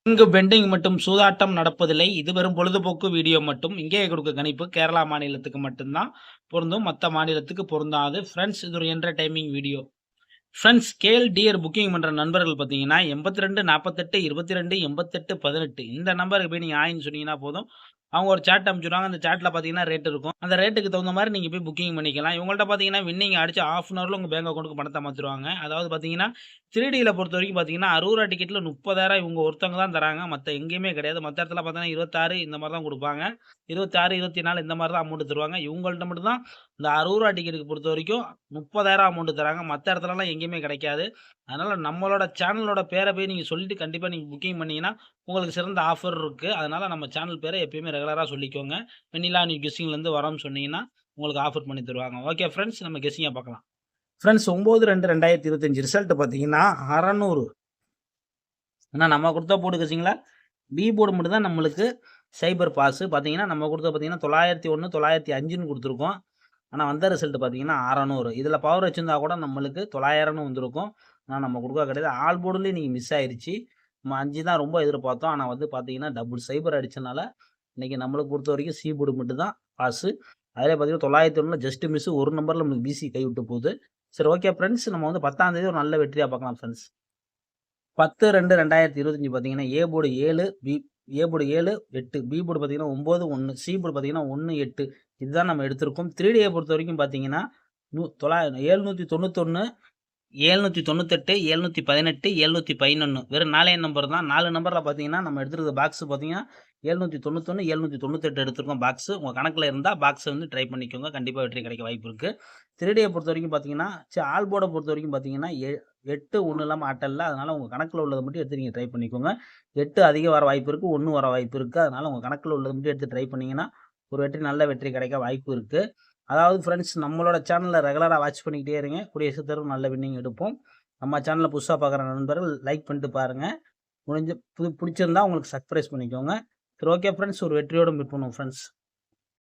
இங்கு பெண்டிங் மட்டும் சூதாட்டம் நடப்பதில்லை. இது வெறும் பொழுதுபோக்கு வீடியோ மட்டும். இங்கே கொடுக்க கணிப்பு கேரளா மாநிலத்துக்கு மட்டும்தான் பொருந்தும். மத்த மாநிலத்துக்கு பொருந்தாது. ஃப்ரெண்ட்ஸ் இது ஒரு entertaining video. Friends dear booking பண்ற நண்பர்கள் பார்த்தீங்கன்னா, 82 48 22 88 18 இந்த நம்பருக்கு போய் நீங்க ஹாய்ன்னு சொன்னீங்கன்னா போதும். அவங்க ஒரு சாட் அனுப்பிச்சுடுவாங்க. அந்த சாட்ல பார்த்தீங்கன்னா ரேட் இருக்கும். அந்த ரேட்டுக்கு தகுந்த மாரி நீங்க போய் புக்கிங் பண்ணிக்கலாம். இவங்கள்ட்ட பார்த்தீங்கன்னா, வின்னிங் அடிச்சு ஹாஃப் அன் ஹவர்ல உங்க பேங்க் அக்கவுண்ட்க்கு பணத்த மாத்திருவாங்க. அதாவது பார்த்தீங்கன்னா, 3Dல பொறுத்தவரைக்கும் பார்த்தீங்கன்னா, ரூ. 60 டிக்கெட்ல 30,000 இவங்க ஒருத்தவங்க தான் தராங்க. மத்த எங்கேயுமே கிடையாது. மத்த இடத்துல பார்த்தீங்கன்னா 26 இந்த மாரி தான் குடுப்பாங்க. 26, 24 இந்த மாரி தான் அமௌண்ட் தருவாங்க. இவங்கள்ட்ட மட்டும் தான் இந்த ரூ. 60 டிக்கெட்டுக்கு பொறுத்தவரைக்கும் 30,000 அமௌண்ட் தராங்க. மத்த இடத்துலலாம் எங்கேயுமே கிடைக்காது. அதனால நம்மளோட சேனலோட பேர போய் நீங்க சொல்லிட்டு கண்டிப்பா நீங்க புக்கிங் பண்ணீங்கன்னா, உங்களுக்கு சிறந்த ஆஃபர் இருக்கு. அதனால நம்ம சேனல் பேர எப்பயுமே ரெகுலரா சொல்லிக்கோங்க. வெண்ணிலா நியூ கெஸ்ஸிங்லேருந்து வரோம்னு சொன்னீங்கன்னா, உங்களுக்கு ஆஃபர் பண்ணி தருவாங்க. ஓகே ஃப்ரெண்ட்ஸ் நம்ம கெஸ்ஸிங்க பார்க்கலாம். ஃப்ரெண்ட்ஸ் 9/2/2025 ரிசல்ட் பார்த்தீங்கன்னா 600. ஆனா நம்ம குடுத்த போர்டு கெஸ்ஸிங்ல பி போர்டு மட்டும் தான் நம்மளுக்கு சைபர் பாஸ். பார்த்தீங்கன்னா நம்ம குடுத்தது பார்த்தீங்கன்னா 901 905ன்னு குடுத்துருக்கோம். ஆனா வந்த ரிசல்ட் பார்த்தீங்கன்னா 600. இதுல பவர் வச்சிருந்தா கூட நம்மளுக்கு 900ன்னு வந்திருக்கும். ஆனா நம்ம குடுக்க கிடையாது. ஆல் போர்டுலயும் இன்னைக்கு மிஸ் ஆயிருச்சு. நம்ம 5 தான் ரொம்ப எதிர்பார்த்தோம். ஆனா வந்து பார்த்தீங்கன்னா, டபுள் சைபர் அடிச்சனால, இன்னைக்கு நம்மளுக்கு பொறுத்தவரைக்கும் சி போர்டு மட்டும் தான் பாஸு. அதிலே பார்த்தீங்கன்னா 901ல ஜஸ்ட் மிஸ் ஒரு நம்பர்ல நம்மளுக்கு பிசி கைவிட்டு போகுது. சரி ஓகே ஃப்ரெண்ட்ஸ். நம்ம வந்து 10ஆம் தேதி ஒரு நல்ல வெற்றியா பார்க்கலாம் ஃப்ரெண்ட்ஸ். 10/2/2025 பார்த்தீங்கன்னா, ஏ போர்டு 7, 8, பி போர்டு பார்த்தீங்கன்னா 9, 1, சி போர்டு பார்த்தீங்கன்னா 1, 8 இதுதான் நம்ம எடுத்திருக்கோம். 3Dய பொறுத்தவரைக்கும் பார்த்தீங்கன்னா, 791 798, 718, 711 வெறும் 4 நம்பர் தான். 4 நம்பர்ல பார்த்தீங்கன்னா, நம்ம எடுத்திருக்க பாக்ஸ் பார்த்தீங்கன்னா, 791, 798 எடுத்திருக்கோம் பாக்ஸ். உங்க கணக்குல இருந்தா பாக்ஸ வந்து ட்ரை பண்ணிக்கோங்க. கண்டிப்பா வெற்றி கிடைக்க வாய்ப்பு இருக்கு. 3Dய பொறுத்தவரைக்கும் பார்த்தீங்கன்னா, ஆல் போர்ட பொறுத்தவரைக்கும் பார்த்தீங்கன்னா, 8 1 இல்லாம ஆட்டல்ல. அதனால உங்க கணக்குல உள்ளத மட்டும் எடுத்து நீங்க ட்ரை பண்ணிக்கோங்க. 8 அதிகம் வர வாய்ப்பு இருக்கு. 1 வர வாய்ப்பு இருக்கு. அதனால உங்க கணக்குல உள்ளத மட்டும் எடுத்து ட்ரை பண்ணீங்கன்னா, ஒரு நல்ல வெற்றி கிடைக்க வாய்ப்பு இருக்கு. அதாவது ஃப்ரெண்ட்ஸ் நம்மளோட சேனல ரெகுலரா வாட்ச் பண்ணிக்கிட்டே இருங்க. கூடிய சீக்கிரம் நல்ல வின்னிங் எடுப்போம். நம்ம சேனல புதுசா பார்க்குற நண்பர்கள் லைக் பண்ணிட்டு பாருங்க. புடிச்சிருந்தா உங்களுக்கு சர்ப்ரைஸ் பண்ணிக்கோங்க. சரி ஓகே ஃப்ரெண்ட்ஸ் ஒரு வெற்றியோட மீட் பண்ணுவோம் ஃப்ரெண்ட்ஸ்.